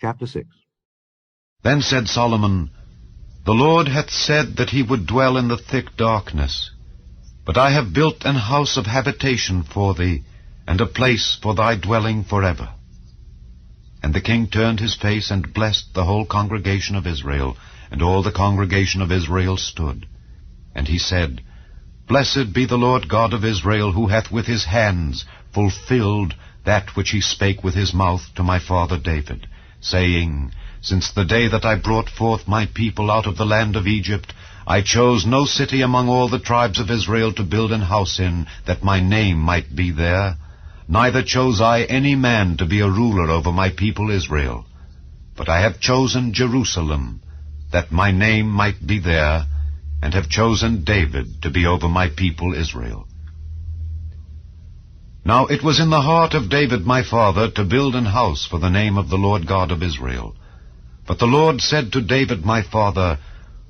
Chapter 6. Then said Solomon, The Lord hath said that he would dwell in the thick darkness. But I have built an house of habitation for thee, and a place for thy dwelling forever. And the king turned his face and blessed the whole congregation of Israel, and all the congregation of Israel stood. And he said, Blessed be the Lord God of Israel, who hath with his hands fulfilled that which he spake with his mouth to my father David, saying, Since the day that I brought forth my people out of the land of Egypt, I chose no city among all the tribes of Israel to build an house in, that my name might be there. Neither chose I any man to be a ruler over my people Israel. But I have chosen Jerusalem, that my name might be there, and have chosen David to be over my people Israel. Now it was in the heart of David my father to build an house for the name of the Lord God of Israel. But the Lord said to David my father,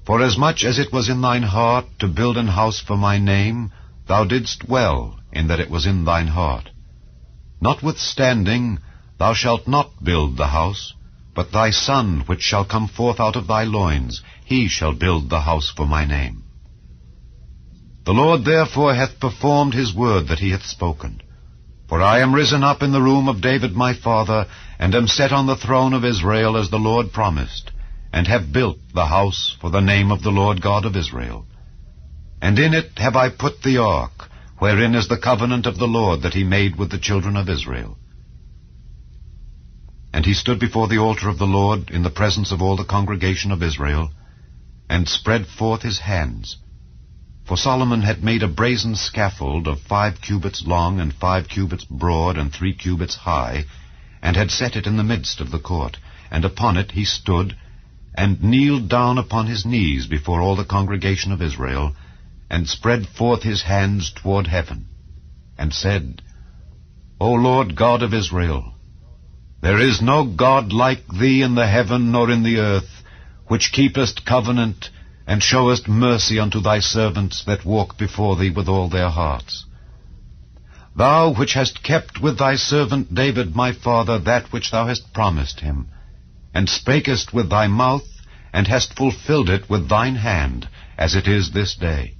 Forasmuch as it was in thine heart to build an house for my name, thou didst well in that it was in thine heart. Notwithstanding, thou shalt not build the house, but thy son which shall come forth out of thy loins, he shall build the house for my name. The Lord therefore hath performed his word that he hath spoken. For I am risen up in the room of David my father, and am set on the throne of Israel as the Lord promised, and have built the house for the name of the Lord God of Israel. And in it have I put the ark, wherein is the covenant of the Lord that he made with the children of Israel. And he stood before the altar of the Lord in the presence of all the congregation of Israel, and spread forth his hands. For Solomon had made a brazen scaffold of 5 cubits long, and 5 cubits broad, and 3 cubits high, and had set it in the midst of the court. And upon it he stood, and kneeled down upon his knees before all the congregation of Israel, and spread forth his hands toward heaven, and said, O Lord God of Israel, there is no God like thee in the heaven nor in the earth, which keepest covenant, and showest mercy unto thy servants that walk before thee with all their hearts. Thou which hast kept with thy servant David my father that which thou hast promised him, and spakest with thy mouth, and hast fulfilled it with thine hand, as it is this day.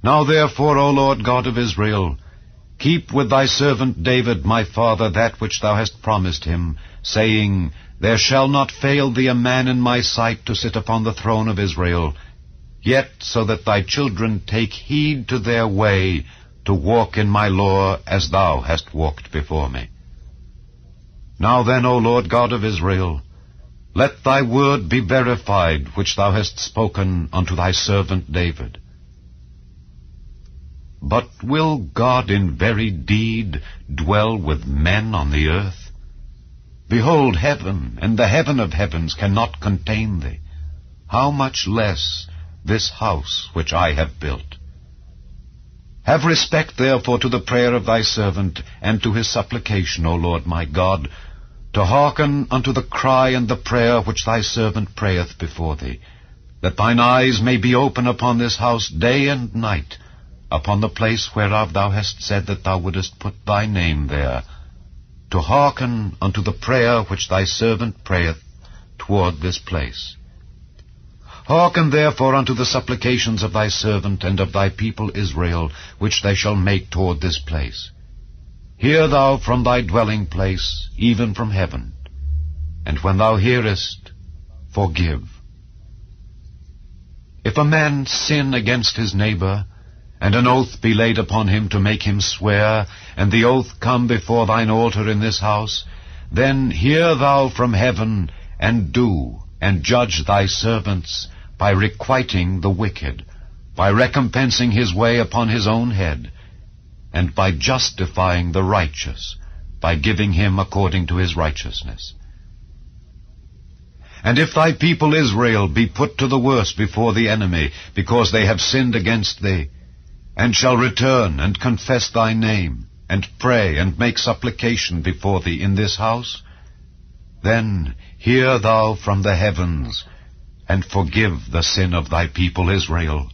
Now therefore, O Lord God of Israel, keep with thy servant David my father that which thou hast promised him, saying, There shall not fail thee a man in my sight to sit upon the throne of Israel, yet so that thy children take heed to their way, to walk in my law as thou hast walked before me. Now then, O Lord God of Israel, let thy word be verified, which thou hast spoken unto thy servant David. But will God in very deed dwell with men on the earth? Behold, heaven and the heaven of heavens cannot contain thee. How much less this house which I have built? Have respect therefore to the prayer of thy servant, and to his supplication, O Lord my God, to hearken unto the cry and the prayer which thy servant prayeth before thee, that thine eyes may be open upon this house day and night, upon the place whereof thou hast said that thou wouldest put thy name there, to hearken unto the prayer which thy servant prayeth toward this place. Hearken therefore unto the supplications of thy servant and of thy people Israel, which they shall make toward this place. Hear thou from thy dwelling place, even from heaven, and when thou hearest, forgive. If a man sin against his neighbor, and an oath be laid upon him to make him swear, and the oath come before thine altar in this house, then hear thou from heaven, and do, and judge thy servants, by requiting the wicked, by recompensing his way upon his own head, and by justifying the righteous, by giving him according to his righteousness. And if thy people Israel be put to the worse before the enemy, because they have sinned against thee, and shall return and confess thy name, and pray and make supplication before thee in this house, then hear thou from the heavens, and forgive the sin of thy people Israel,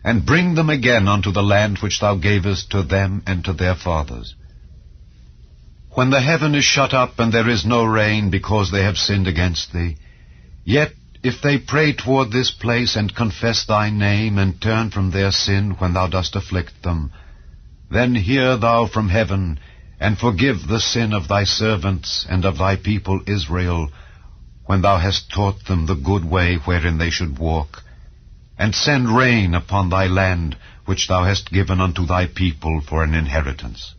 and bring them again unto the land which thou gavest to them and to their fathers. When the heaven is shut up and there is no rain because they have sinned against thee, yet if they pray toward this place and confess thy name and turn from their sin when thou dost afflict them, then hear thou from heaven and forgive the sin of thy servants and of thy people Israel, when thou hast taught them the good way wherein they should walk, and send rain upon thy land, which thou hast given unto thy people for an inheritance.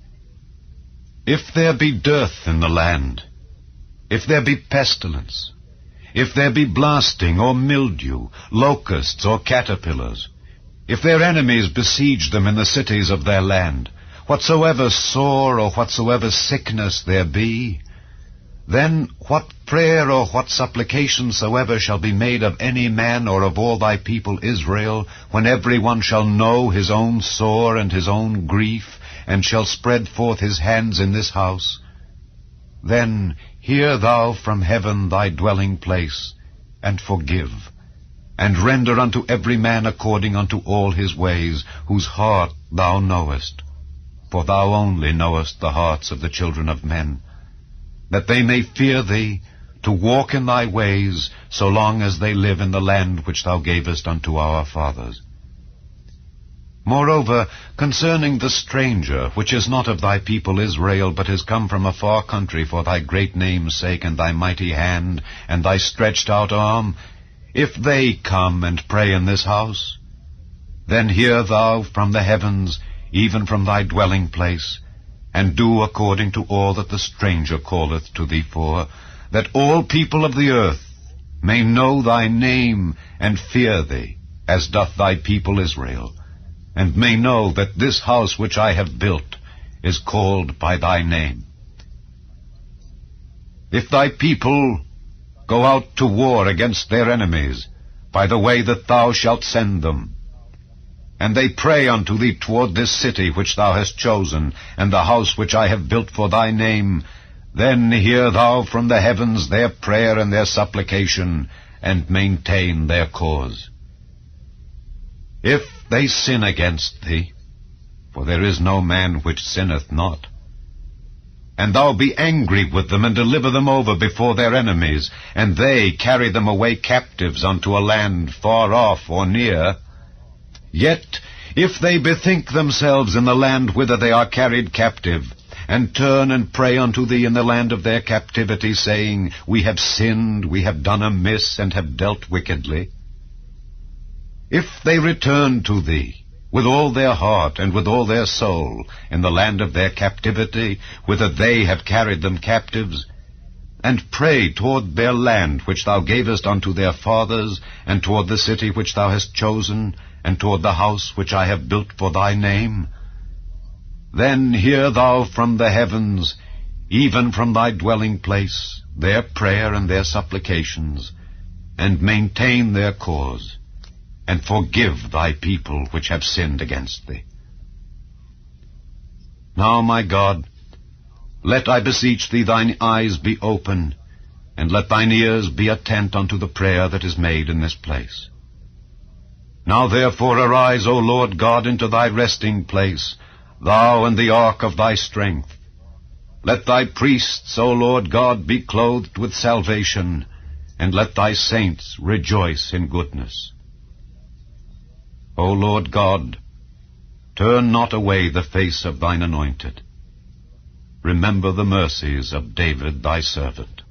If there be dearth in the land, if there be pestilence, if there be blasting or mildew, locusts or caterpillars, if their enemies besiege them in the cities of their land, whatsoever sore or whatsoever sickness there be, then what prayer or what supplication soever shall be made of any man or of all thy people Israel, when every one shall know his own sore and his own grief, and shall spread forth his hands in this house, then hear thou from heaven thy dwelling place, and forgive, and render unto every man according unto all his ways, whose heart thou knowest. For thou only knowest the hearts of the children of men, that they may fear thee, to walk in thy ways, so long as they live in the land which thou gavest unto our fathers. Moreover, concerning the stranger, which is not of thy people Israel, but is come from a far country for thy great name's sake, and thy mighty hand, and thy stretched out arm, if they come and pray in this house, then hear thou from the heavens, even from thy dwelling place, and do according to all that the stranger calleth to thee for, that all people of the earth may know thy name and fear thee, as doth thy people Israel, and may know that this house which I have built is called by thy name. If thy people go out to war against their enemies, by the way that thou shalt send them, and they pray unto thee toward this city which thou hast chosen, and the house which I have built for thy name, then hear thou from the heavens their prayer and their supplication, and maintain their cause. If they sin against thee, for there is no man which sinneth not, and thou be angry with them, and deliver them over before their enemies, and they carry them away captives unto a land far off or near, yet if they bethink themselves in the land whither they are carried captive, and turn and pray unto thee in the land of their captivity, saying, We have sinned, we have done amiss, and have dealt wickedly, if they return to thee with all their heart and with all their soul in the land of their captivity, whither they have carried them captives, and pray toward their land which thou gavest unto their fathers, and toward the city which thou hast chosen, and toward the house which I have built for thy name, then hear thou from the heavens, even from thy dwelling place, their prayer and their supplications, and maintain their cause, and forgive thy people which have sinned against thee. Now, my God, let, I beseech thee, thine eyes be open, and let thine ears be attent unto the prayer that is made in this place. Now therefore arise, O Lord God, into thy resting place, thou and the ark of thy strength. Let thy priests, O Lord God, be clothed with salvation, and let thy saints rejoice in goodness. O Lord God, turn not away the face of thine anointed. Remember the mercies of David thy servant.